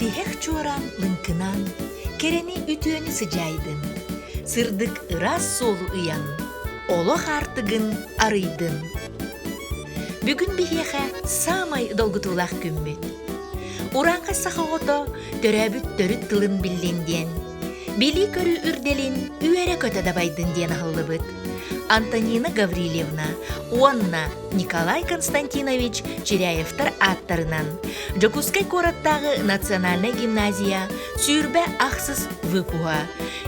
Tihek çuoran lınкынан, kereni ütüönü sıcaydın. Sırdık ıras solu ıyan, олох артыгын арыйдын. Бүгүн бихеха самай долгутулах күммүт. Уранга сахагото төрөбүт төрүт тылын биллинден. Били көрү үрделин үере көтөдабайдын ден ахыллыбыт. Антонина Гаврилевна, Уанна Николай Константинович Черяевтар аттарынан Жокускай кораттағы национальный гимназия сүйірбе ақсыз выпуға,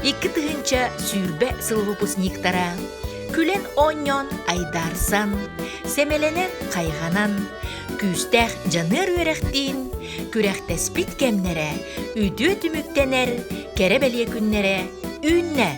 2 тыгынча сүйірбе сыл выпускниктара, күлен оньон айдарсан, семеленен қайғанан, күстәқ жаныр өрәқтейін, күрәқтәспит кәмнәрі, үйді түміктенер, кәребәле күннәрі, үйінне.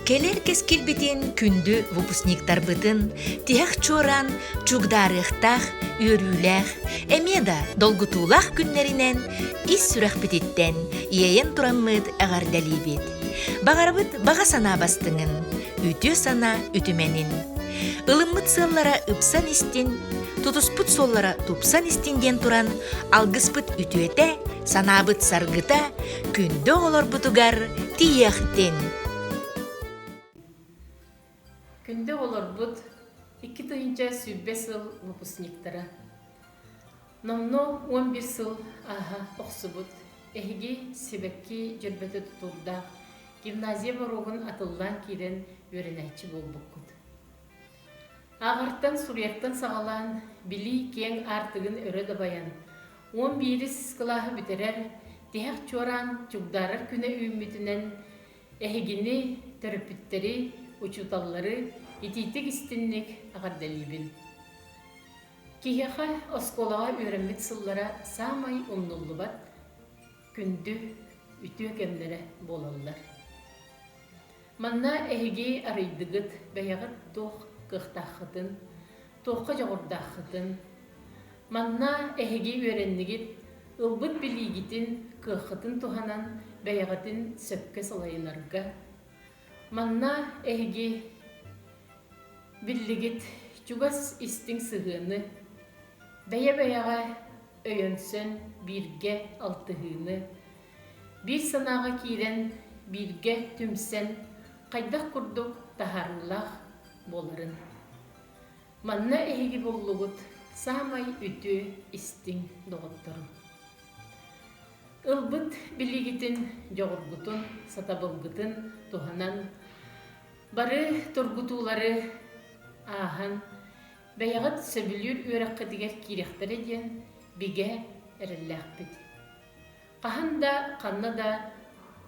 Келер кескил битин күндү выпускниктар бытын, тиях чоран чугдарыхтах, өрүлэх, эмеда долгутулах күннеринен ис сүрэх бититтен иейен тураммыд ағардалибит. Бағарбыт баға сана бастыңын, үтө сана үтіменин. Илыммыт сыллара ыпсан истин, тутуспут соллара тупсан истинден туран, алгыспыт үтөте, санабыт саргыта, күндө олор бутугар тиехтен. Күнде олар бұд 2 тыгынча сүйбе сыл выпускниктара. Номно 11 сыл оқсы бұд. Эхиги себекки жүрбеті тұтылда гимназия баруғын атылдан кейден өрінәтші бол бұққыд. Ағырттан сурияқтан сағалан били кең артығын өрі дабаян. 11 клахы бітерер, тияқ чоран чугдарыр күні үймітінен эхигini төріпіттері учуталлары ититик истинник ағардалибин. Кияха осколаға өрәмбет сыллара самай умнуллубат күнді үтө кемлері болалар. Манна әйге арыйдығыт бәяғыт тоқ қықтақытын, тоққа жағырдақытын. Манна әйге өрәннігіт ылбыт білігітін қықытын туғанан бәяғытын сөпке салайынарға. Манна әйге биллигит чугас истин сыгыны, бәйе-бәйеға өйөнсен бирге алтыгыны, Bir санаға кирен бирге түмсен қайдақ күрдік тахарылақ болырын. Манна эһиги боллугут самай үтү истиң доғыттырын. Ылбыт билигитин жоғыргутун, сатабылгытын туханан, бары тургутулары ахан, бәйәғыт сөбілер өрәққыдігер киректері ден биге әрілләқпіді. Қаханда қанна да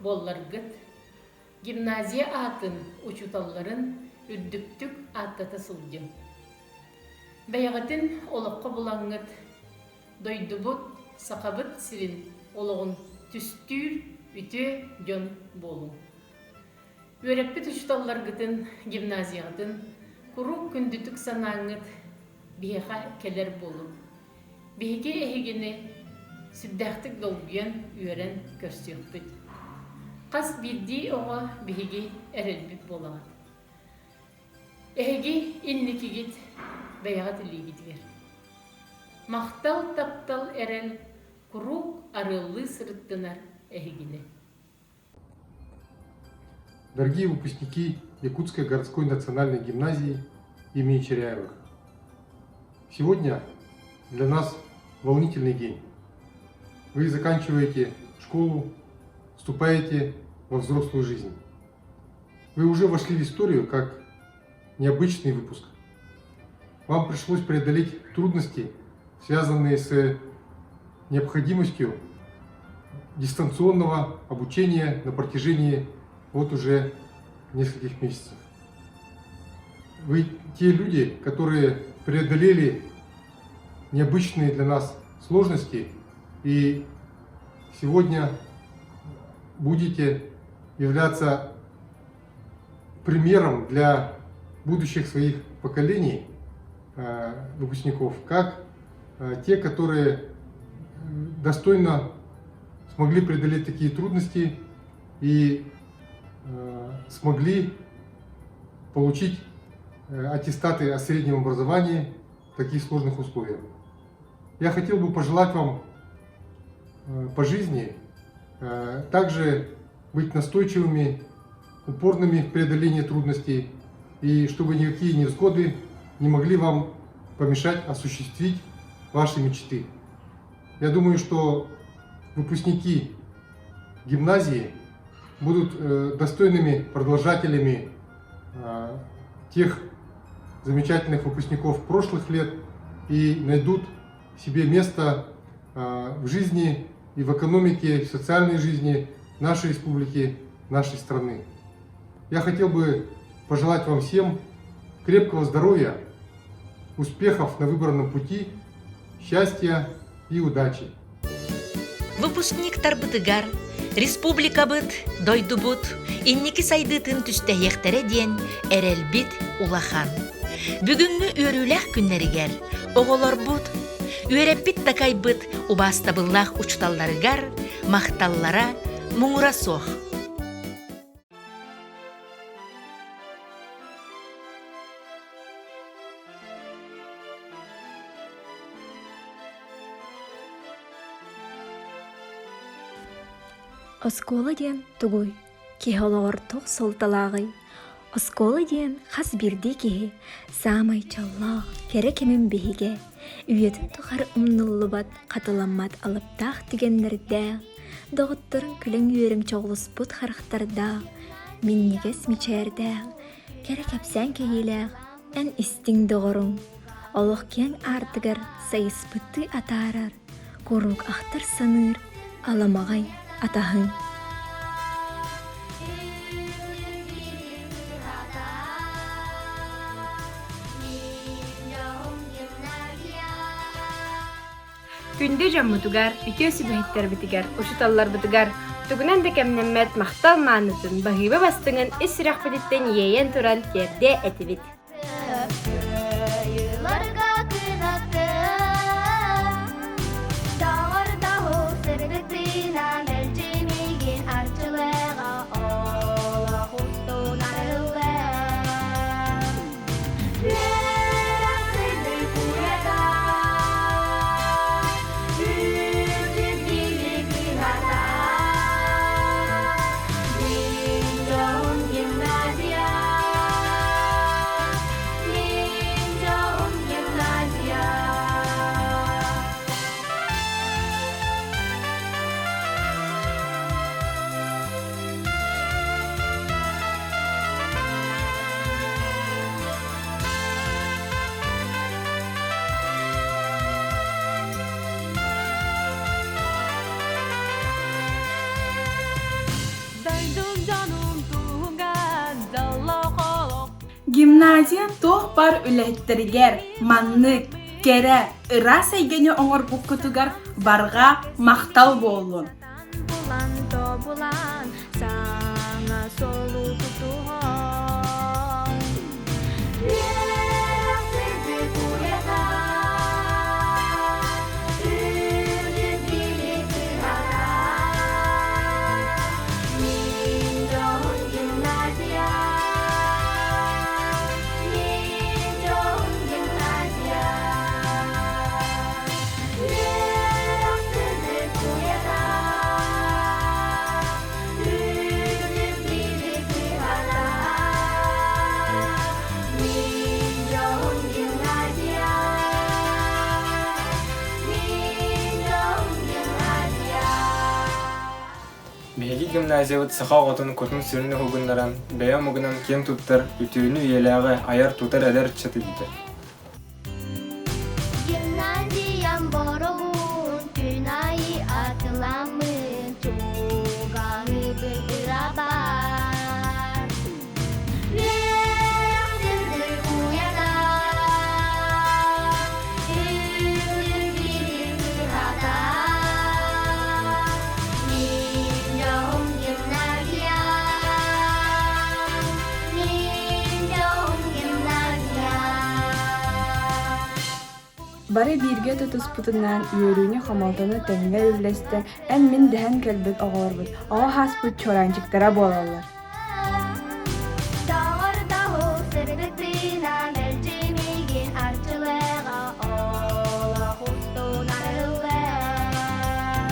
болларгыт, гимназия атын учуталларын үрдіктік аттата сылдым. Бәйәғытын олыққа бұлаңыт, дойдубут, сақабыт сирин олығын түстүр үті жон болу. Өрәппіт учуталларгытын гимназиятын куру күндүтік санаңыт бейға келер болу. Бейге әйгені сүддәқтік долгүйен үйерен көрсөкпіт. Қас бірді оға бейге әрелбіт болағат. Әйге инникігіт бәйға тілігідігер. Мақтал таптал әрел куру арылы сырыттынар әйгені. Дорогие выпускники Якутской городской национальной гимназии имени Черяевых, сегодня для нас волнительный день. Вы заканчиваете школу, вступаете во взрослую жизнь. Вы уже вошли в историю как необычный выпуск. Вам пришлось преодолеть трудности, связанные с необходимостью дистанционного обучения на протяжении вот уже нескольких месяцев. Вы те люди, которые преодолели необычные для нас сложности и сегодня будете являться примером для будущих своих поколений выпускников, как те, которые достойно смогли преодолеть такие трудности и смогли получить аттестаты о среднем образовании в таких сложных условиях. Я хотел бы пожелать вам по жизни также быть настойчивыми, упорными в преодолении трудностей, и чтобы никакие невзгоды не могли вам помешать осуществить ваши мечты. Я думаю, что выпускники гимназии будут достойными продолжателями тех замечательных выпускников прошлых лет и найдут себе место в жизни и в экономике, и в социальной жизни нашей республики, нашей страны. Я хотел бы пожелать вам всем крепкого здоровья, успехов на выбранном пути, счастья и удачи. Выпускник тарбытыгар, республика быт, дойду бут, инники сайдытын түстәйектері ден әрелбит улахан. Бүгінгі өріләк күннерігер, оғылар бұд, өрәппит такай быт, убастабыллах учталларыгар, мақталлара, мұңыра соқ. Оскола ден тугуй, кехолор тоқ солталағый. Оскола ден хас бірді кехе, самай чаллақ, керекемін бейге. Үйетін тұқар ұмнылы бат, қатыламмат алыптақ дегенлерді. Доғыттырын күлің үйерің чоғлыс бұт қарықтарда. Миннегес мичерді. Керекепсен кехелеғ, ән істің доғырың. Олық кен артығыр, сайыспытты атарар. Корук ақтыр саныр, аламағай. Атахын. Күнде жаммутугар, үтөсі бәйттер бітігер, ұшыталлар бітігер, түгінен де кәмнеммәт мақтал маңызын, бағиба бастыңын іс сұрақ бітіттен ейен тұран терде әті біт. Gimnazia toh par ülehitteriger, manныk, kere, ıra seygeni oңor bukkutugar barga maktal bolun. Bulan to bulan sana solu tutuhon. Biar sizi kuyada, ürün bilik bihara. Minjon gimnasia, minjon gimnasia. Biar sizi kuyada, ürün bilik bihara. Minjon gimnasia, minjon gimnasia. Беги гимназиявыт саха отын көтүн сөрүнө хугундаран, бәя мугунан кен туттар, үтүүнү еләгы аяр тутар әдер чаты дейді. Gimnaziyam borobun tünayı atılamın tuğanı bırabar. Reaksizdir uyana, ürün bilir bihada. Minyon gimnaziya, minyon gimnaziya. Бары бирге тутуспутунан үйөрүүнү хамалтаны тәңгә үлләсте, әм мин дәһән кәлбет оғаларбыт. Ага хаспыт чоранчыктара болалар. Dağır dağı sırdıklarına mercimigin arçılığa ola hustun arılar.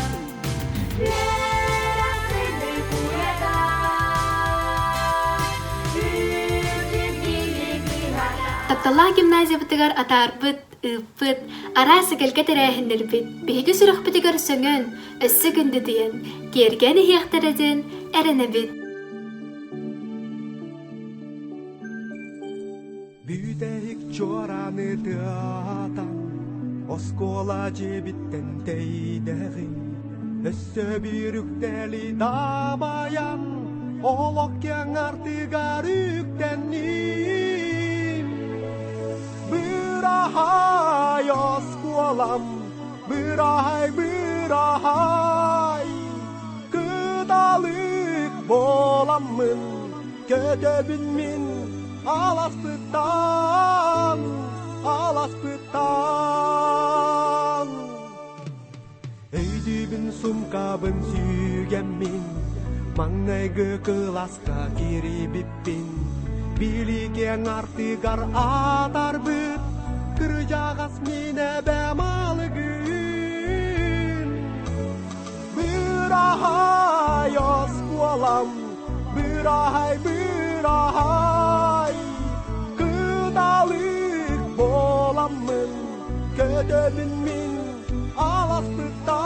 Reaksizdir kuyada, ürün bilik bihara. Тапталла гимназия бытыгар атарбыт, ыппыт, арасы кәлкә тәрәһендербит. Беги сүрөх бытыгар сөңөн, өссө гүнді дейін, керген ихтәрәден әрәнәбит. Büyüdeyik çorany tıatan, oskola cebitten teydeği, össö bürükteli damayan, olokken artıgar üktennim. Bırahay oskolam, bırahay, kıdalık bolamın, kötöbün min, alaspıtan. Eydibin sumkabın süygemmin, mangnaygı kılaska kiribipin, biligen artıgar atarbıt, kırjağas mine bemalıgın. Bırahay oskolam, bırahay, kıdalık bolamın, kötöbün min, alaspıtan.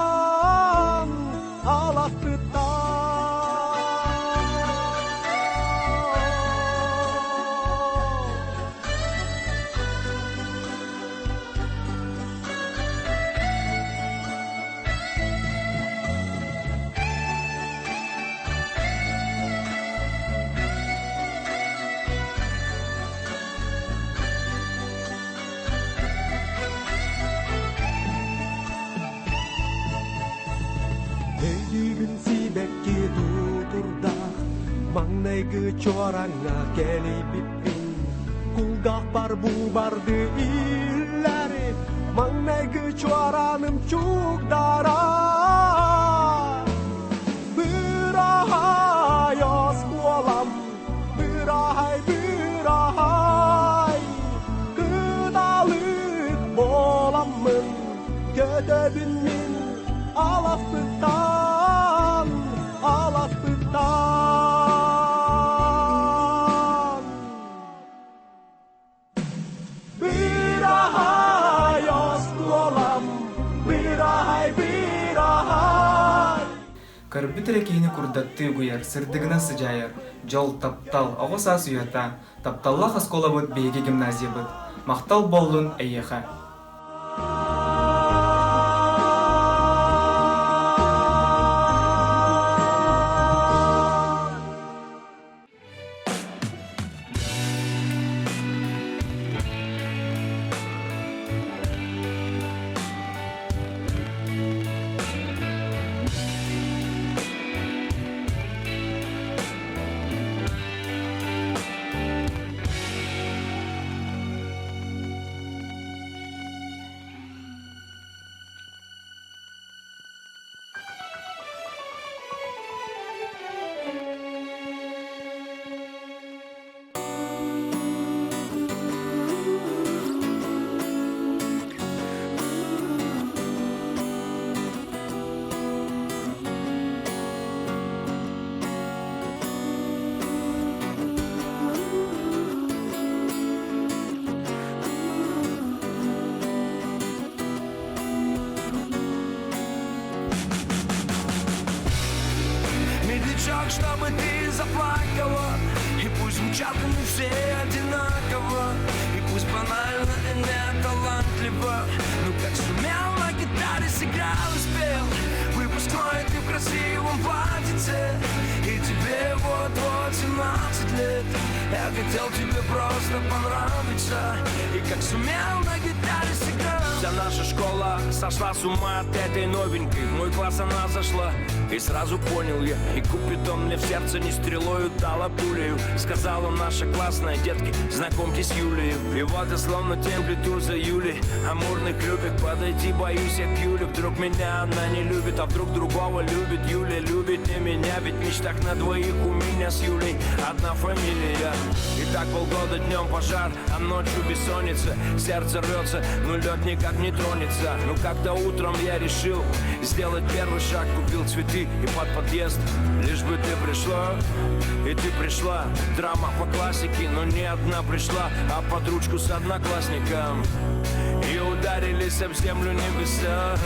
Eydibin sibekki tuturda, mangnaygı çoranga kelibipin, kulgak bar bu bardı illeri, mangnaygı çoranım çok dara. Bırahay oskolam, bırahay, kıdalık bolamın, kötöbün min, alaspıtan. Bırahay oskolam, bırahay. Карбитре кейни курдатты гуяр, сырдыгына сыжайар, жол таптал, оғыса суята, тапталла хаскола бұд бейге гимназия бұд, мақтал болдun әйеха. медлячок, чтобы ты заплакала. И пусть звучат они все одинаково, и пусть банально и не талантливо, но как сумел на гитаре сыграл и спел. Выпускной ты в красивом платьице, и тебе вот-вот 17 лет. Я хотел тебе просто понравиться, и как сумел на гитаре сыграл. Вся наша школа сошла с ума от этой новенькой. В мой класс она зашла, и сразу понял я, и Купидон мне в сердце не стрелою дала пулею. Сказала наша классная: детки, знакомьтесь, Юлию. И вот я словно темплиту за Юлей, амурных любит. Подойти боюсь я к Юле, вдруг меня она не любит, а вдруг другого любит. Юля любит не меня, ведь в мечтах на двоих у меня с Юлей одна фамилия. И так полгода днем пожар, а ночью бессонница. Сердце рвется, но лед никак не тронется. Но как-то утром я решил сделать первый шаг. Купил цветы и под подъезд, лишь бы ты пришла. И ты пришла, драма по классике, но не одна пришла, а под ручку с одноклассником. И ударились об землю небеса.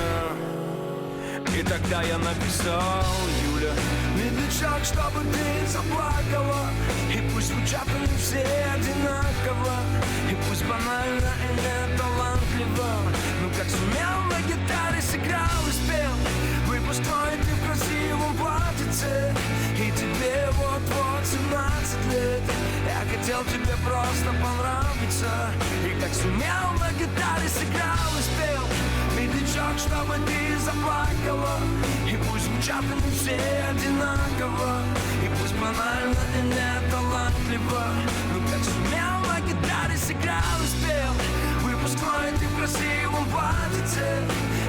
И тогда я написал: Юля, медлячок, чтобы ты заплакала. И пусть звучат они все одинаково, и пусть банально и не талантливо, но как сумел на гитаре сыграл и спел. Выпускной ты в красивом платьице, и тебе вот-вот 17 лет. Я хотел тебе просто понравиться, и как сумел на гитаре сыграл и спел. Медлячок, чтобы ты заплакала, и пусть звучат они все одинаково, и пусть банально и не талантливо, но как сумел на гитаре сыграл и спел. Выпускной ты в красивом платьице,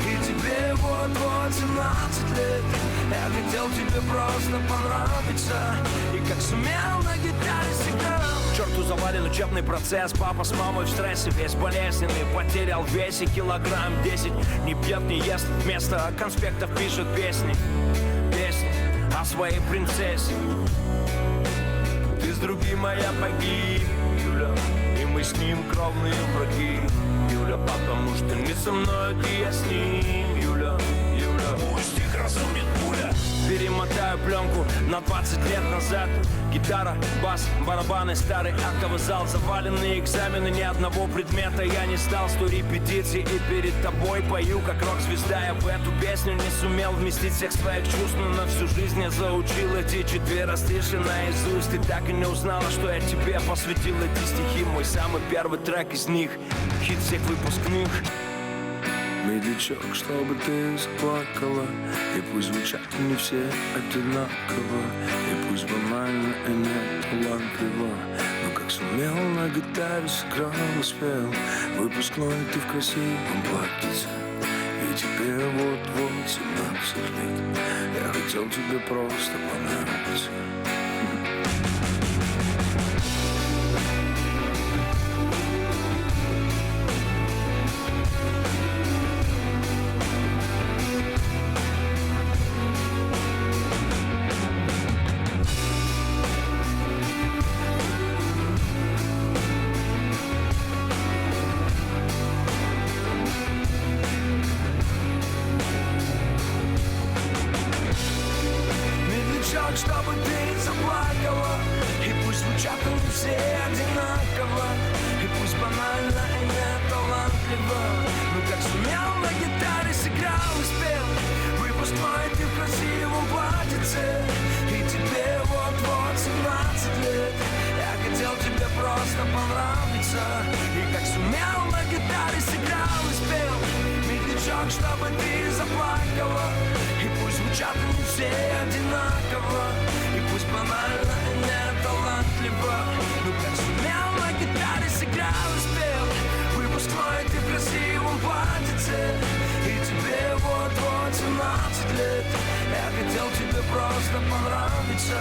и тебе вот-вот 17 лет. Я хотел тебе просто понравиться, и как сумел на гитаре сыграл. К черту завален учебный процесс, папа с мамой в стрессе, весь болезненный, потерял в весе килограмм 10. Не пьет, не ест, вместо конспектов пишет песни. Песни о своей принцессе. Ты с другим, моя погиб, Юля, и мы с ним кровные враги, Юля, потому что не со мной, ты я с ним, Юля, Юля. Пусть их разумит пуля. Перемотаю пленку на 20 лет назад. Гитара, бас, барабаны, старый актовый зал. Заваленные экзамены, ни одного предмета я не сдал. 100 репетиций и перед тобой пою как рок-звезда. Я в эту песню не сумел вместить всех своих чувств, но на всю жизнь я заучил эти 4 стиши наизусть. Ты так и не узнала, что я тебе посвятил эти стихи. Мой самый первый трек из них, хит всех выпускных. Медлячок, чтобы ты заплакала, и пусть звучат не все одинаково, и пусть банально и не талантливо, но как сумел на гитаре сыграл и спел. Выпускной ты в красивом платьице, и тебе вот-вот 17 лет. Я хотел тебе просто понравиться. Чтобы ты заплакала, и пусть звучат они все одинаково, и пусть банально и не талантливо, но как сумел на гитаре сыграл и спел. Выпускной ты в красивом платьице, и тебе вот-вот 17 лет. Я хотел тебе просто понравиться, и как сумел на гитаре сыграл и спел. Медлячок, чтобы ты заплакала, и пусть звучат они все одинаково, и пусть банально и не талантливо, но как сумел на гитаре сыграл и спел. Выпускной ты в красивом платьице, и тебе вот-вот 17 лет. Я хотел тебе просто понравиться,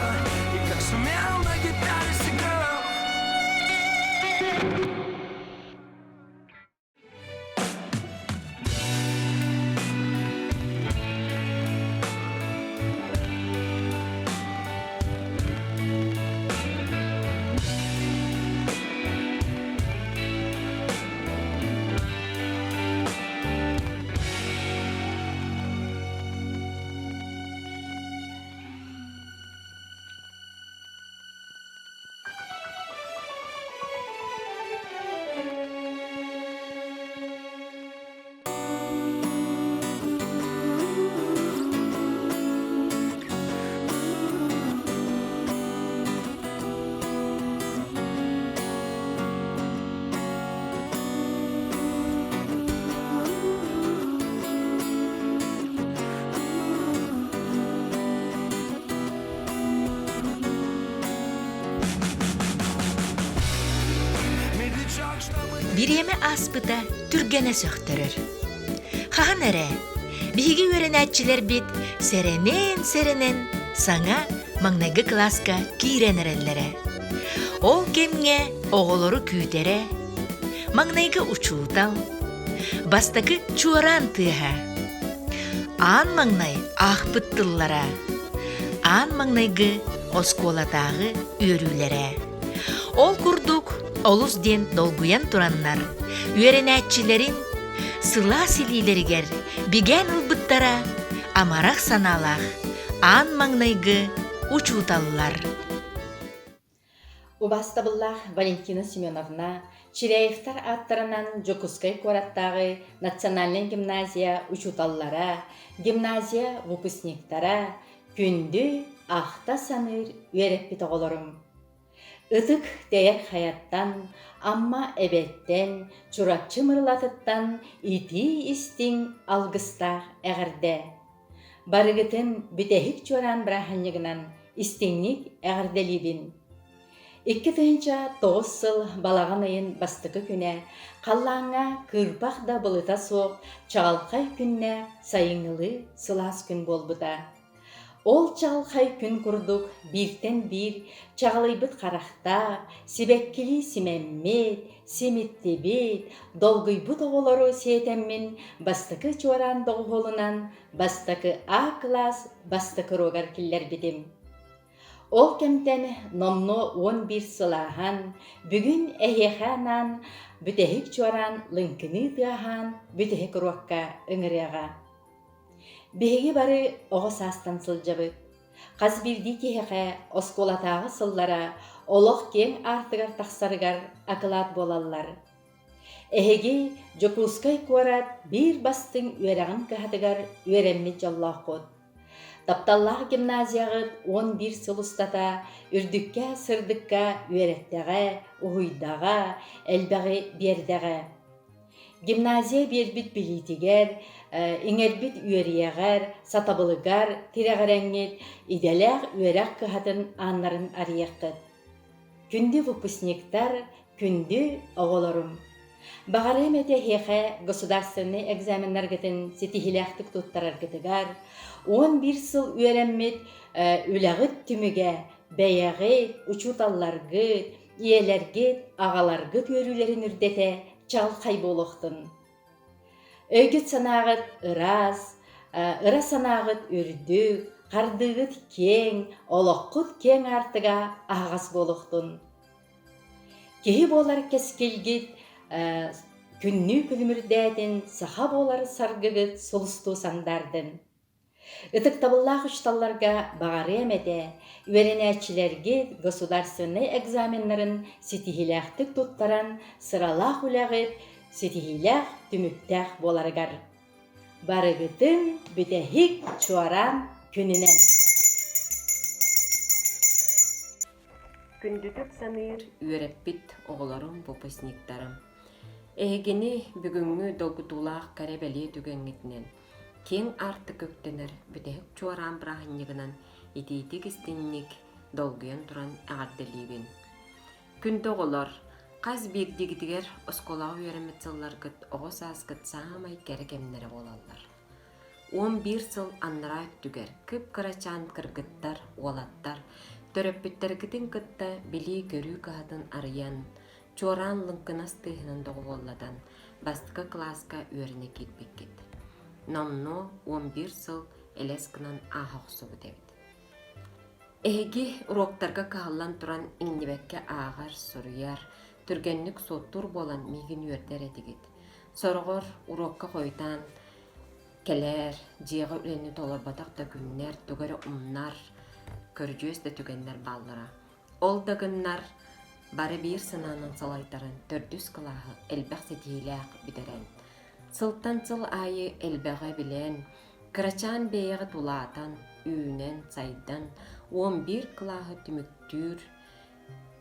и как сумел на гитаре сыграл. биреме аспыта түргене сөктөрөр. Хахан эре, биһиги үөренәтчилер бит серенен саңа маңнайгы класска кииренереллере. Ол кемге оголору күүтере, маңнайгы учуутал, бастакы чуаран тыаха. Аан маңнай ахпыттыллара, аан маңнайгы осколатагы үөрүүлере. Ол курдук олус ден долгуян тураннар, үөренәтчилерин сыла силилеригер биген ылбыттара амарах саналах, аан маңнайгы учууталлар. Убастабыллах Валентина Семеновна Чиряевтар аттарынан Жокускай кораттағы Национальный гимназия учуталлара, гимназия выпускниктара күнді ахта саныр үереппит оғылырым. Ытык дәйек хаяттан, амма эбеттен, чурачы мырлатыттан ити истин алгыстақ әғірді. Барыгытын бүтәхік чоран браханнығынан истинник әғірделибін. 2009 сыл балаған айын бастықы күнә, қаллаңа кырпақ да бұлыта соқ, чағалқай күнне сайыңылы сылас күн болбыта. Ол чағалқай күн күрдік біртен бір, чағалайбыт қарақта, себеккілі семеммет, семеттебет, долгыйбыт оғылары сетеммен бастықы чоран доғылынан, бастықы А класс, бастықы рогар келер бедім. Ол кемтен номно 11 сылахан, бүгін әйеханан, бүтәхік чоран лынкыны тыахан, бүтәхік руаққа үңіряға. Беге бары оғы састан сылжабы. Қаз бірді кехеға осколатағы сыллара, олық кен артығар тақсарығар акылат болалар. Әхеге Жокускай корат бір бастың үйерағын кәхатығар үйеремме жаллақ қод. Тапталлах гимназияғыт 11 сыл ұстата, үрдікке, сырдыққа, үйереттеға, ұғыйдаға, әлбәғі бердеға. Гимназия бербіт білітігер, еңербіт үйерияғар, сатабылығар, тирағарәңет, иделәғ үйерақ кығатын анларын арияққыт. Күнді выпускниктар, күнді оғыларым. Бағарым әте хеқе государственный экзаменларгетін сетихиләқтік туттараргытыгар, 11 сыл үйерәммет үләғыт түміге, бәяғыт, учуталларгыт, иелергіт, ағаларгыт өрілерін үрдете чалқай болуқтын. Өйгіт санағыт ырас, ыра санағыт үрдік, қардығыт кең, олыққыт кең артыға ағас болуқтын. Кеhi болар кескелгіт, күнні күлімірдәдін, саха болар саргығыт солысту сандардын. Ытык табыллах ұшталларға бағары әмәді, үйеренәтчілерге государственный экзаменларын сетихиләқтік туттаран сыралақ үләғыт, сетихиләқ түміктәқ боларығар. Барығытын бүтәхік чуаран күнінен. Күндүтүк саныр үйереппит оғыларым выпускниктарым. Эгени бүгүнгү долгутулаах каребели түгеңгитинен. Кең арты көктенер бүтәхік чуаран брахыннығынан ититик истинник долгуян туран ағарделибин. Күнді оғылар, қаз бирдигитигер осколау үйереметсылларгыт оғыс асқыт саамай керекемнері болалар. 11 сыл аннара түгер, кып карачан кыргыттар, уалаттар, төрөппүттергитин кытта били көрүү каатын арыян, чуаран лынкынас тыһынан доголладан бастыкы класска үйеріне кетпеккет. Номно 11 сыл элескынан ахақсубу дебит. Эги уроктарга кааллан туран иннебекке ағар соруяр, түргенник соттур болан мигин үйердер этигит. Сорогор урокка қойтан, келер, жиға үлені толорбатақта күннер, түгәрі умнар, көржөз да түгеннер баллара. Ол дагыннар бары бир сынанын салайтарын төрдүс кылағы элбәқ сетейләқ бідерен. Сылтан сыл айы элбәғі білен, кырачан бейіғы тулатан, үйінен, сайдан, 11 кылағы түміктүр,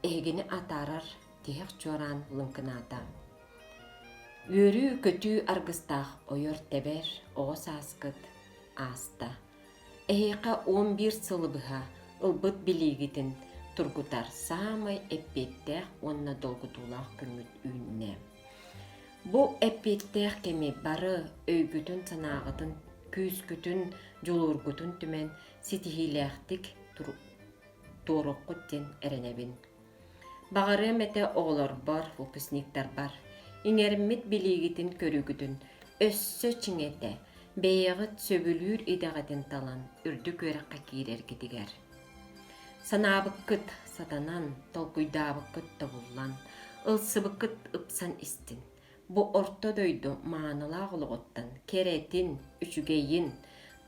эгені атарар, тиғық чоран лынкыната. Өрі көтүү аргыстақ ойыр тебер, оғыс асқыт, аста. Эйқа 11 сылы бұға, ылбыт білігітін, тургутар самай эппеттәқ онна долгутулақ күнгіт үйінне. Бу эппиеттех кеми бары өйгүтүн санаагытын, күүскүтүн, жулургутун түмен ситихилээхтик тууруккут ден эренебин. Багары мете оголор бар, выпускниктар бар. Иңермит билигитин көрүгүтүн, өссө чиңете, бейегыт сөбүлүүр идагатын талан, үрдү көрөкка киирер гитигер. Санаабыккыт сатанан, толкуйдаабыккыт тобуллан, ылсыбыккыт ыпсан истин. Бу орто дойду маанылаа голуготтан, керетин, үчүгейин,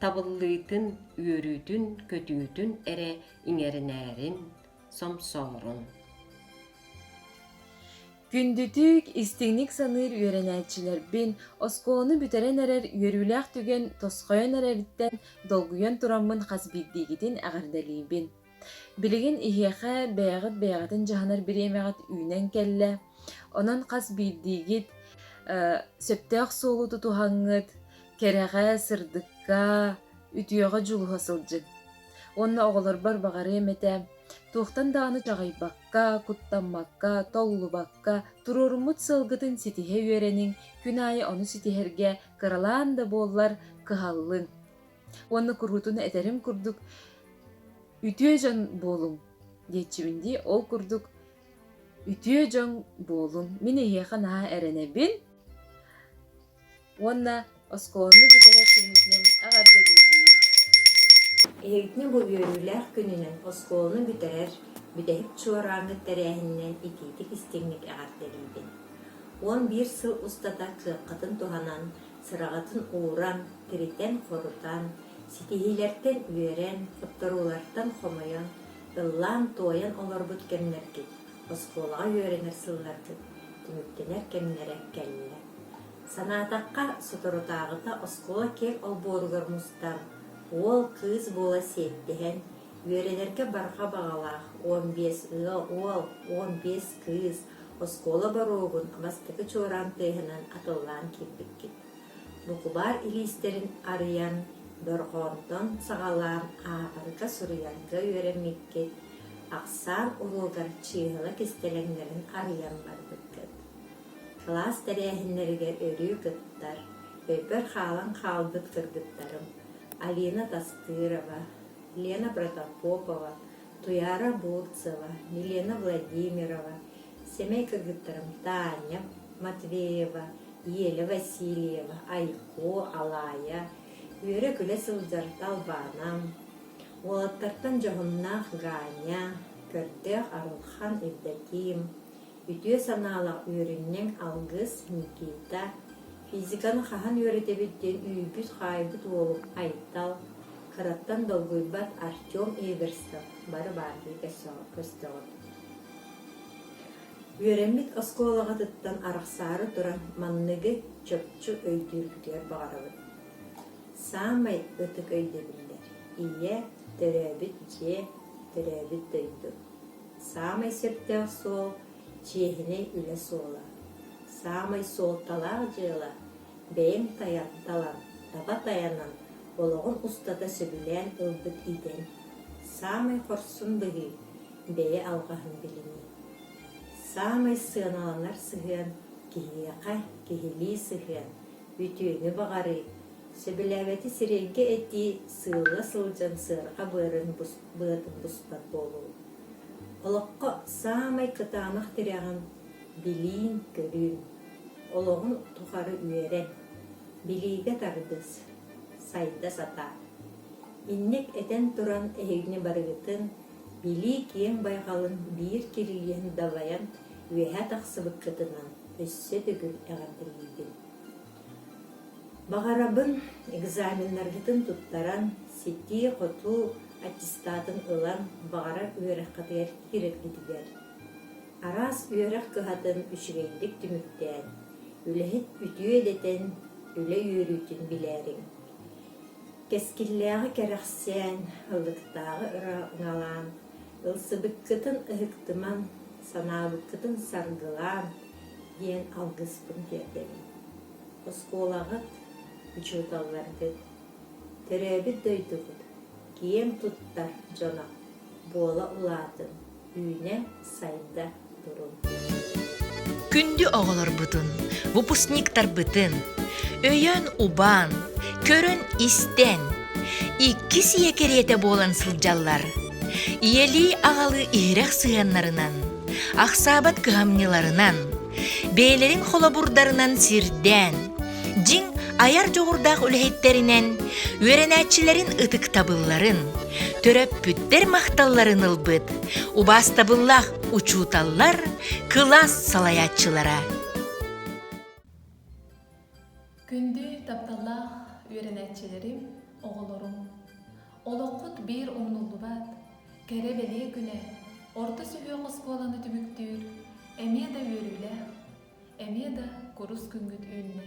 табыллыытын, үөрүүтүн, көтүүтүн эре иңеринээрин, сомсоорун. Күндүтүк истиңник саныр үөренәчилер бин, оскоону бүтерен эрер үөрүлээх түген тосхойон эрериттен долгуйон тураммын хасбиддигитин агардалиибин. Билигин ихиэхэ бэйагыт жаһанар бириэмэҕит үүнэн кэллэ, онон хасбиддигит сөптөөх суолу тутуһаҥҥыт, керэҕэ сырдыкка, үтүөҕө жулуһа сылдьык. Онна оҕолорбор багары эмэтэ, туохтан дааны чаҕайбакка, куттаммакка, толлубакка, туруруммут сылгытын ситиһэ үөрениң, күн айы ону ситиһэргэ кыралаан да буоллар кыһаллын. Онна кургутун этерим курдук, үтүө дьон буолуҥ, диэтчибинди ол курдук үтүө дьон буолуҥ. Мин иһиэхэ наһаа эрэнэбин, онна оскоонну бүтерэ түмүтүнэн агардалиибин. Эһигитини бу үөрүүлээх күнүнэн оскоолну бүтерэр бүтэһик чуорааҥҥыт тэрээһиннэн итиитик истиңник агардалиибин. 11 сыл устата кыаккатын туханан, сыраҕатын ууран, киритен хорутан, ситиһилэртэн үөрэн, кыптаруулартан хомойон, ыллаан туойан олорбут кэмнэркит, оскоолаҕа үөрэнэр сылларкыт, түмүктэнэр кэмнэрэ кэллэ. Санаатакка соторутаагыта оскоола кел олбооругар мустан, ол кыыс буола сиэттиһэн, үөрэнэргэ барха баҕалаах 15 ыал уол 15 кыыс оскоола баруугун абастакы чуораан тыыһынан атыллаан киирбиккит. Букубаар илиистерин арыян, дорҕоонтон саҕалаан аапарга суруйарга үөрэммиккит, ахсаан уругар чыыһыла кистэлэҥнэрин арыян барбыккыт. Класс тэрээһиннэригэр өрүү кыттар, өйбөр хаалан хаалбыт кыргыттарым, Алина Тастырова, Лена Протопопова, Туяра Бурцева, Милена Владимирова, семейка кыргыттарым Таня Матвеева, Еля Васильева, Айко, Алая, үөрэ күлэ сылдьар Талбанам, уолаттартан жоһуннаах Ганя, көрдөөх Арылхан Евдоким, үтүө санаалаах үөрүннэң Алгыс Никита, физиканы хаһан үөретебиттен үйбүт хайбыт уолуп Айтал, кыраттан долгуйбат Артем Эверстов, бары бааргы көстөгөт. Үөрэммит оскоолагатыттан арахсаары туран манныгы чөпчү өйдүүргүтүөр багарабыт. Самай ытык өйдебиллер, ие төрөбүт же төрөбүт дөйдү. Самай сөптөөх суол чиэһинэй үлэ суола. Самай суолталаах дьыала, бэйэм талан, таба таянан, ологун устата сөбүлээн ылбыт иден. Самай хорсун быгы, бэйэ алгаһын билини. Самай сыаналанар сыһыан, киһиэхэ, киһилии сыһыан, үтүөҥү багары, сөбүлээбэти сирейгэ эти сыылга сылдьан сыарга быатын буспат болуу. Олоққа самай кытаанах тирээҕин билиин көрүүн, ологун тухары үөрэн, билиигэ тардыс, сайда сата. Иннек этен туран эһигни барыгытын, билии киэн байҕалын биир кирилиэн далайан үөһэ тахсыбыккытынан өссө түгүл эҕардылиибин. Багарабын экзаменнаргытын туттаран, сити хоту аттестатын ылан багара үөрэххатыгар киреккитигер. Арас үөрэх кыһатын үчүгейдик түмүктээн, үлэһит үтүө этен үлэ үөрүүтүн билээриң. Кескиллээҕи кэрэхсээн, ыллыктааҕы ыҥалаан, ылсыбыккытын ыһыктыман, санаабыккытын саргылаан диэн алгыспын тиэрдэрин. Оскоолагыт учууталларгыт, төрөөбүт дойдугут, киэм туттар дьонок, буола улаатын, үүнэ сайда турун. күнді оғылар бұтын, выпускниктар бұтын, өйен убан, көрін истен, икки сиекерете болан сылжаллар, иели ағалы иірек сыянларынан, ақсабат кыгамниларынан, бейлерин холобурдарынан сирден, жин аяр жоғырдақ үлхеттерінен, өренәтчілерін ытык табылларын, төрөп бүттер мақталларын ылбыт, убас табыллах учуталлар, кылас салаятчылара. Күнді тапталлах өренәтчілерім, оғылырым. Олоққыт бір омнулы бат, кәрі бәле күне, орта сүйе қосқоланы түміктір, әмеда өрілі, әмеда құрыс күнгіт үнне.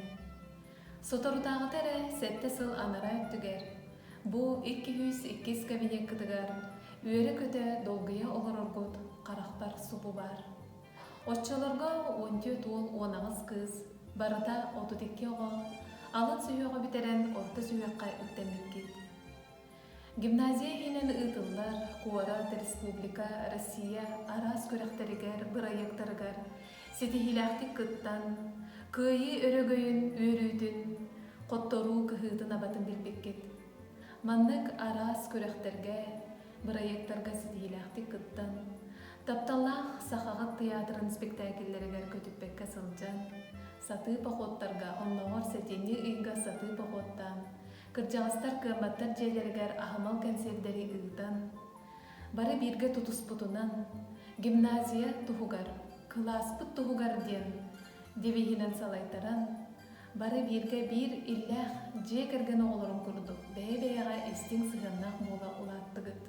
Соторутағы тәрі сәтті сыл анара өттігер. Бұ 202 кабинет кытыгар, өрі көті долгыя олар оргут, қарақпар субу бар. Отчаларға 14 ол 10 кыз, барыта 32 оға, алын сүйеға бітерен орта сүйеққа үттемеккет. Гимназия хинен ытыллар, Куарат Республика, Россия, арас көректерігер, бұрайектарығар, сетихилақтик кыттан, күйі өрөгөйін өрүйтін, қоттору кыхытын абатын білбеккет. Маннык арас көректерге, бұрайектарға сетихилақтик кыттан, тапталлах сахағат театрын спектакеллерігер көтіппекке сылжан, саты похоттарға, онлағар сетені үйга саты похоттан, кыржағыстар кыматтар жерлергер ахамал консердері ыйтан, бары бирге тутуспутунан, гимназия тухугар, класспыт тухугар ден, девихинен салайтаран, бары бирге бир иллях же керген оғылырын күрдік, бәй-бәйға истин сығаннақ мола улаттығыт.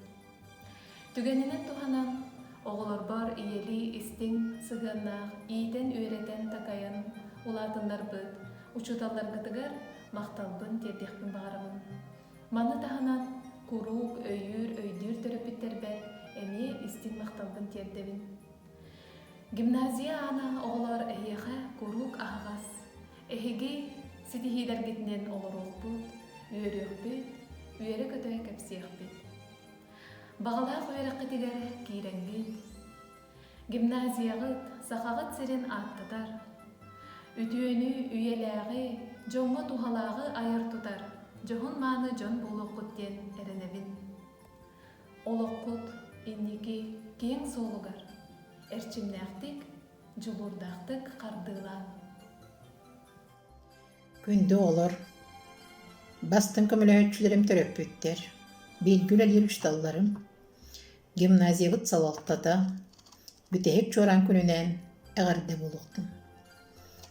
Түгенінен туханан, оғылыр бар иели истин сығаннақ, ийтен өретен такаян улатындар бұд, учуталар гытыгар, мақталбын тердекпін бағарымын. Маны таханан, курук, өйір, өйдір төрөпіттер бәр, әме истин мақталбын тердебін. Гимназия ана оғылар әйеға курук ағас, әйеге сетихидер гетінен оғыр олбыд, үйерек бүд, үйері көтөй кәпсеяқ бүд. Бағалақ үйерек қытигер кейренгет. Гимназияғыт, сақағыт сирен аттыдар, үтүйені үйеләғі, жоңғы тухалағы айыр тұтар, жоғын маны жон болуқыттен әрінебін. Олоққыт, иннеки, кең солугар, әрчімнәқтік, жұлурдақтық қардылан. Күнді олар, бастың көміләтшілерім төрөп бүттер, белгілер үшталларым, гимназиявыт салақтата, бүтәйік чоран күнінен әғарды болуқтым.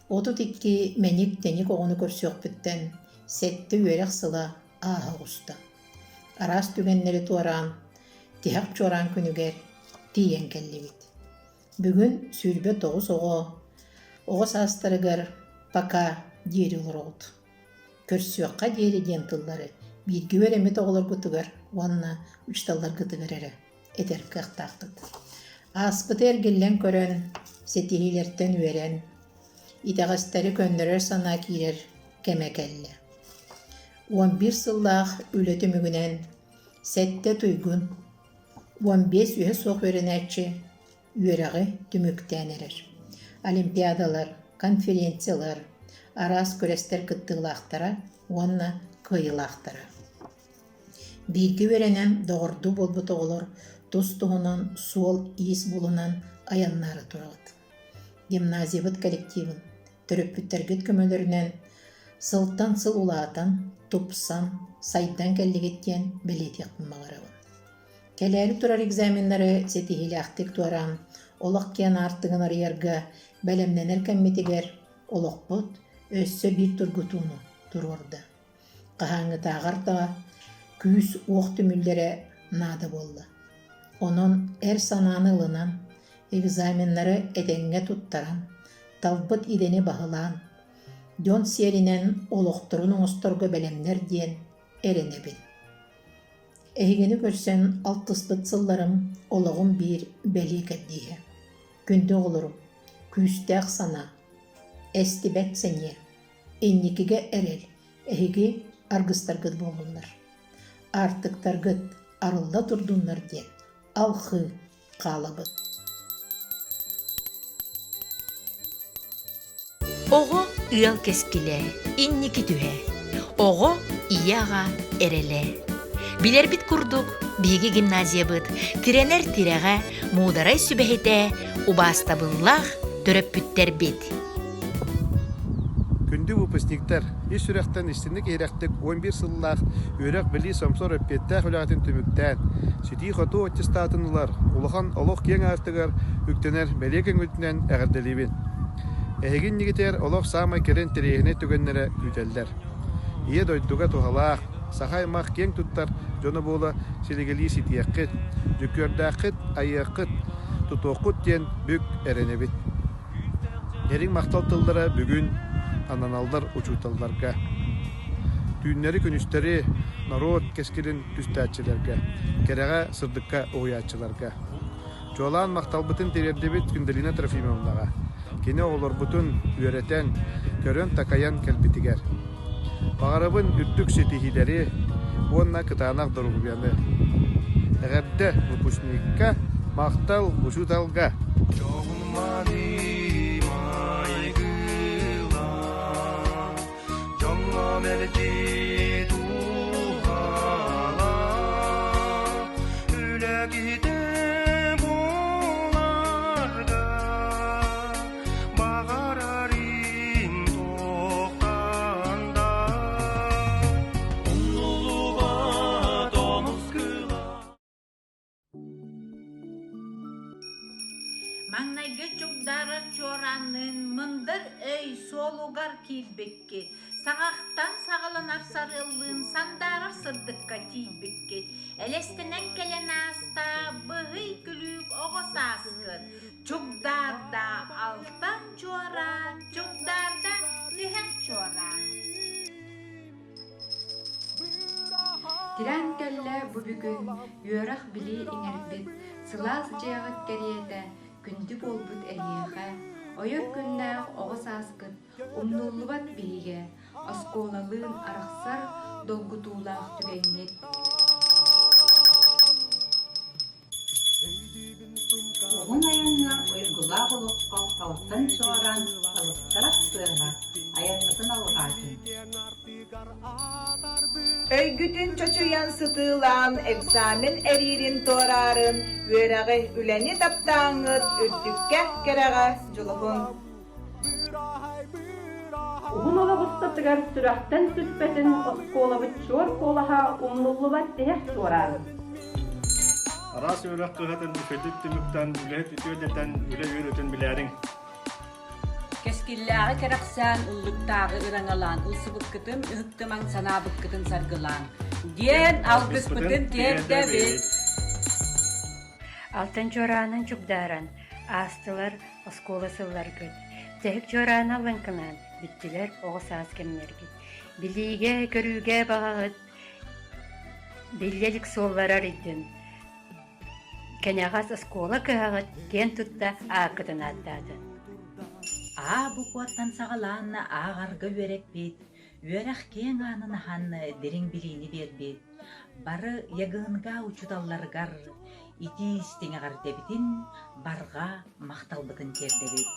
Отут икки мәнік тәнік оғыны көрсөк бүттен, сәтті өрек сыла аға ұста. Арас түгеннері туаран, тихақ чоран күнігер тиен кәлі бит. Бүгін сүрбе 9 оғы састырығыр пака дері олар оғыд. Көрсөкқа дері ден тыллары, біргі өремет оғылар күтігір, онына үшталар күтігір әрі, әтер қақтақтыд. Аспыт әргеллен көрін, сетихилерттен өрен, итағастары көндірер сана кейлер кәмәкәлі. 11 сыллақ үлеті мүгінен, сәтті тұйгын, 15 үйе соқ өренәтші, үйерағы түміктен әрір. Олимпиадалар, конференциялар, арас көрестер кыттылақтара, онына кыйылақтара. Біргі өренен доғырды болбыты олар, тұстығынан суол иіс болынан аяннары тұрағыд. Гимназиявыт коллективын, төрөппүттергет көмөлөрүнөн сылттан сыл улаатан, тупсан, сайдан кәллегеттен білетекпін мағарабын. Кәләлі турар экзамендары сетихилақтик туаран, олық кен артығын арыярға бәлемненер кәмметегер, олық бұд өссө бір тұргутуну тұрорды. Қағаңы тағарда күйіс оқ түмілдері нады болды. Onun er sananı ılınan, egzamenleri edenge tuttaran, talbıt ideni bahılan, dön serinen oluqturun oğustorgu belemler diyen erenebin. Ehigeni görsen altıslıt sıllarım oluğun bir beli kaddiye. Günde olurum, küstək sana, estibet senye, ennikige erel, ehigi argıstargıd bolunlar. Artık targıd arılda turdunlar diyen. Алхы қалыбы. Ого ыал кескиле, инники түһэ. Ого ияға эреле. Билер бит курдук, биги гимназия быт, тиренер тиреге, мударай сүбэхите, убастабыллах төрөппүттер бит. Күнді выпускниктар, еш үрәқтен істінік ерәқтік 11 сыллақ өрәқ білі самсор өппеттәқ үләғатын түміктән, сүті қоту аттестатынылар, улахан олық кен артығар үктенер бәлекен үтінен әғірделебін. Әйгін негетер олық самай керен тірегіне түгеннері күтелдер. Ие дойдуға туғалақ, сақаймақ кен тұттар жоны болы селегелі сетияққыт, жүкердаққыт, айаққыт, тұтоққыт ден бүк әренебіт. Нерің мақтал тылдары бүгін ананалдар учуталларга. Түйіннері күністері народ кескелін түстәтчілерге, кереға сырдыққа оғыячыларға. Жолан мақталбытын терердебет күнделіне Трофимовнаға. Кені олар бұтын үйретен, көрін такаян кәлбетігер. Бағарабын үрттік сетихилері, онна кытанақ дұрғыбияны. Әғәрді выпускникка мақтал учуталға. Melodi duhala Ülekide bularga Bağararin tohtanda Unuluğa domuz kıla Mаңнайга чугдары чоранын мынdır эй солугар килбекке Сағақтан сағаланар сарылын сандарыр сырдыққа тейбекке. Әлестінен келен аста бұғый күлік оғысаскын. Чугдарда алтан чоран, чугдарда тихен чоран. Тиран кәлі бұ бүгін үйерақ біле еңербет, сылас жайғыт кәриеті күнді болбыт әлиеға. Ойыр күннәғ оғысаскын, умнуллубат биге, осколалын арақсар долгутулақ түгеннет. Оғын аянна ойыргула болуққа қалықтан шығаран қалықтарап сыға, аяннатын алғатын. Өйгүтін чочуян сытылан, экзамен әририн торарын, өрәғі үләне таптаңыт, үрдікке керәға жылығын. Уғын ола бұстатығар сүрақтан түспетін осколабыт чор қолаға умнуллубат дехек чорарын. Арас өрәқ тұғатын үфедік түміктен үләйт үтөдетен үләй өрөтін біләрің. Кескилләғі керақсан ұллықтағы ұраңалан, ұлсыбыққытын үхіктіман санабыққытын сарғылан. Ден алғыспытын терді бет. Алтын жоранын чугдаран, астылар осколы сыллар көт. Тәхік жораны лынкынан, бүттілер оғысаз кемнергет. Біліге, көріге бағағыт, білелік солларар идін. Кәнеғас осколы кағыт, кен тұтта ақытын аттады. Бұ қуаттан сағаланна ағарға өрек бет, өрек кен анын ханны дерің білейні бербет. Бары ягығынға учудалларғар, ити істеңі ғардебітін, барға мақтал бұтын тердебет.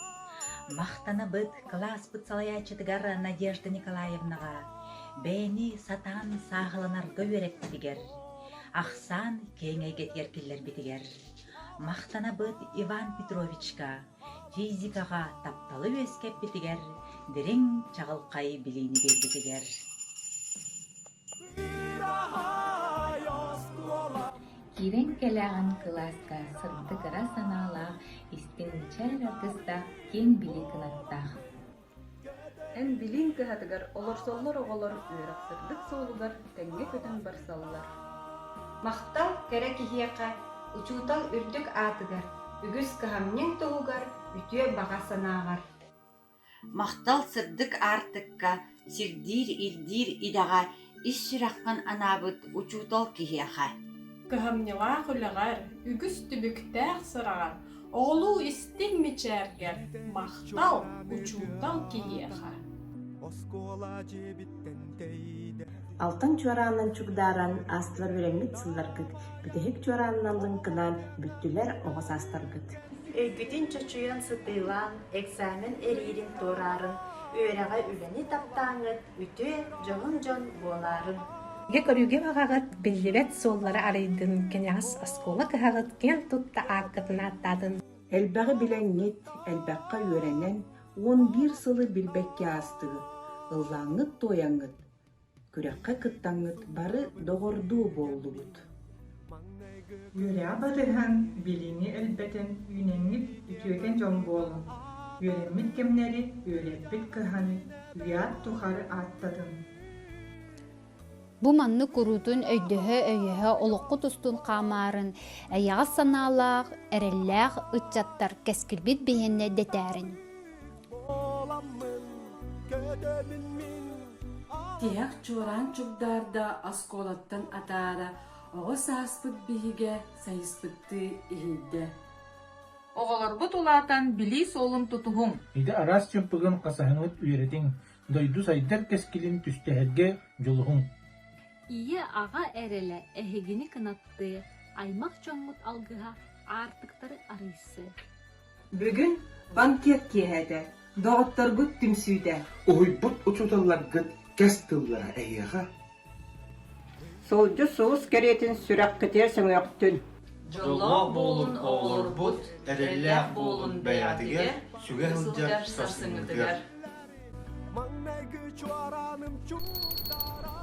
Мақтаны бұт, класс бұт салаячытығар Надежда Николаевнаға, бәйні сатан сағыланарға өрек бітігер, ақсан кеңе кетер келер бітігер. Мақтаны бұт Иван Петровичка, физикаға тапталы өскеп бітігер, дірің чағылқай білейні бербітігер. Кирен кәләғын класска сырды қыра саналақ, істіңчәр артыста кен білі кынаттақ. Ән білін кіғатығар олар-соллар оғалар үйрақ сырлық соғылар, тәңге көтін барсалылар. Мақтал кәрі кихияқа, учутал үрдік атығар, үгіз кіғамнен тұғығар, үтіе баға санағар. Мақтал сырдық артыққа, сирдир илдир идаға, ис сүраққан анабыт учутал кихияқа. Кыһамньыла хүлэҕэр, үгүс түбүктээх сырағар, оҕолуу истиң мичээргэр, махтал, учуутал киһиэхэ. Алтын чуаранын чугдаран астылар веремит сылларгыт, бүтехик чуаранын лынкынан бүттүлер оҕос астаргыт. Өйгүтүн чочуян сытыылан, экзамен эриирин туораарын, үөрэҕэ үлэни таптааҥыт, үтүө жоҕун дьон буолаарын. Ге көрүүгэ багагат биллибет суоллары арыйдын кенягас оскуола кыһагыт кен тутта ааккытына аттаатын. Элбэҕи билэҥҥит, элбэкка үөрэнэн, 11 сылы билбэкке аастыгыт, ыллааҥҥыт туояҥҥыт, күрэххэ кыттаҥҥыт бары доҕордуу буоллубут. Үөрэ батыһан билини элбэтэн үнэҥит үтүөтэн дьон буолун. Үөрэммит кемнери үөреппит кыһаны үят тухары ааттатын. Бу манны курутун өйдөһө өйөһө олоққу тустун қамарын, аяға санаалаақ, әрелләқ ытчаттар кәскілбет бейенне детәрін. Тияқ чоран чугдарда осколаттан атаара, оғы сааспыт биһиге сайыспытты иһилде. Оҕолорбут улаатан били солун тутуһуҥ. Иде арас чөмпүгөн касаһыныт үеретиң, дойду сайдар кескилин түстәһәрге жолуһуң. Ие аға әрелі әхегіні кынатты, аймақ чоңмут алгыға артықтары арыйсы. Бүгүн банкет киһэтэ, доҕотторгут түмсүүтэ. Ойбут учуталларгыт кэстыллара эйэҕэ. Солдю соус керетин сүрәк кытер сөңөктүн. Жоллоқ болун оғылорбут, әрелләқ болун бәядыгер, сүгә хылжар сарсыңыдыгер.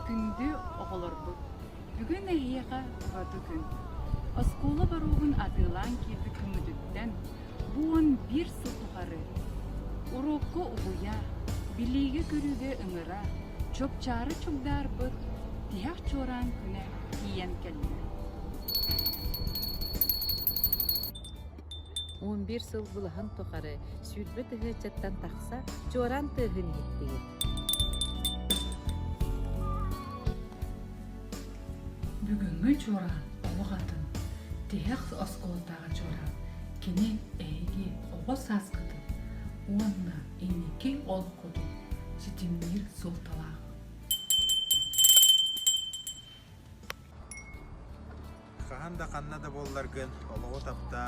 Күнді оғылорбут. Бүгін әйеға бады күн. Оскола баруғын атылан келді күмүдіттен, буын бір сыл тұғары. Урокко ұғуя, билиге көріге ыңыра, чопчары чугдар бұд, тияқ чоран күне киен келді. 11 сыл бұлыған тұқары сүрбі тұғы чаттан тақса, чоран тұғын еттігі. Бүгінгі чоран олығатын, тияқ осколтағы чоран, кенен әйге оғы сасқыдын, онна енекен олық құды, жетімнер солталағы. Қағанда қаннада болларгын, олығы тапта,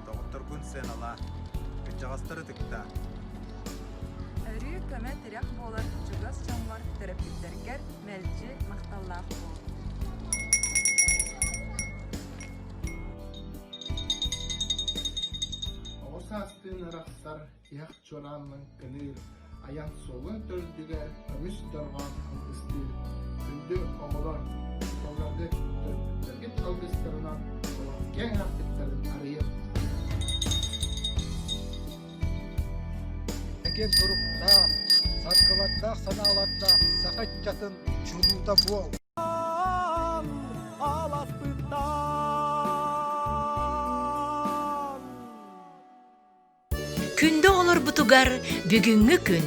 тоғыттыр күн сен ала, күтжағастыры тікта. Өрі көмі тірек болар, жүгас чаңғар терапевтергер мәлчі мақталлақ бол. Оғысастын ырақсар яқ чоранның кінір, аян солын төрдігер өміс дұрған ұлғыстыр. Күнді оғылар, оларды төрдігет ұлғыстырынан олар кен ақтықтарын арайып. Әкен тұрықта, сарқылатта, саналатта, сақат жатын чулууда бол. Күнді олар бұтугар бүгінгі күн,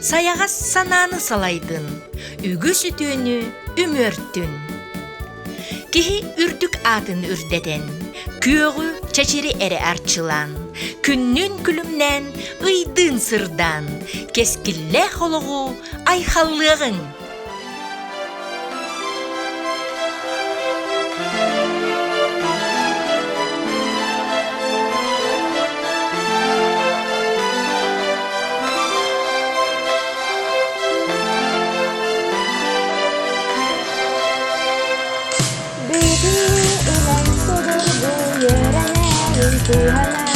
саяғас сананы салайдын, үгі сүтөні үмөрттін. Кихи үрдік атын үрдеден, көғі чәчері әрі арчылан, күннің күлімнен ұйдын сырдан, кескілле қолығы айхаллығын. Tuhan